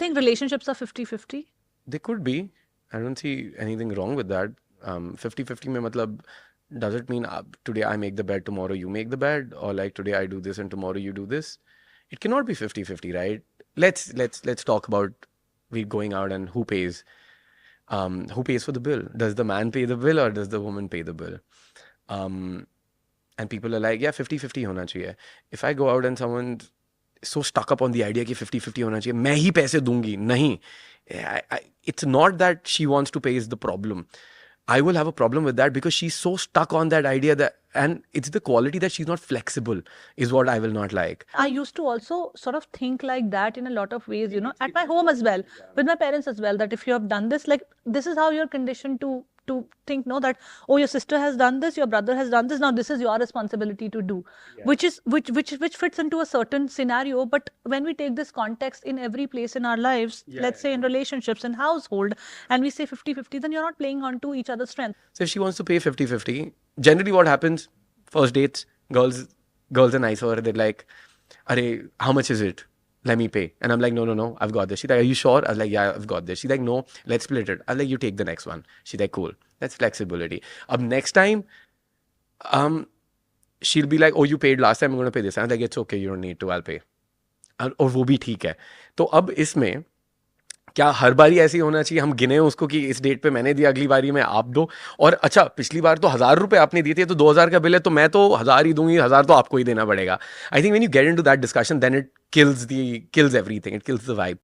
think relationships are 50-50? They could be. I don't see anything wrong with that. 50-50 mein matlab, does it mean today I make the bed, tomorrow you make the bed, or like today I do this and tomorrow you do this? It cannot be 50-50, right? Let's talk about we going out and who pays for the bill? Does the man pay the bill or does the woman pay the bill? Um, and people are like, yeah, 50-50 hona chahiye. If I go out and someone's so stuck up on the idea कि 50-50 होना चाहिए, मैं ही पैसे दूंगी, नहीं. It's not that she wants to pay is the problem. I will have a problem with that because she's so stuck on that idea that, and it's the quality that she's not flexible is what I will not like. I used to also sort of think like that in a lot of ways, at my home as well, with my parents as well, that if you have done this, like this is how you're conditioned to think, no, that, oh, your sister has done this, your brother has done this, now this is your responsibility to do, which fits into a certain scenario. But when we take this context in every place in our lives, let's say in relationships and household, and we say 50-50, then you're not playing onto each other's strength. So if she wants to pay 50-50, generally what happens, first dates, girls are nicer. They're like, Arey, how much is it? Let me pay. And I'm like, no, I've got this. She's like, are you sure? I was like, yeah, I've got this. She's like, no, let's split it. I was like, you take the next one. She's like, cool. That's flexibility. Next time, she'll be like, oh, you paid last time, I'm going to pay this. I'm like, it's okay, you don't need to, I'll pay. और वो भी ठीक है. तो अब इसमें क्या हर बारी ऐसे ही होना चाहिए, हम गिने उसको कि इस डेट पे मैंने दिया, अगली बारी में आप दो, और अच्छा पिछली बार तो 1,000 रुपए आपने दिए थे तो 2,000 का बिल है तो मैं तो 1,000 ही दूंगी, 1,000 तो आपको ही देना पड़ेगा. I think when you get into that discussion then it kills everything, it kills the vibe.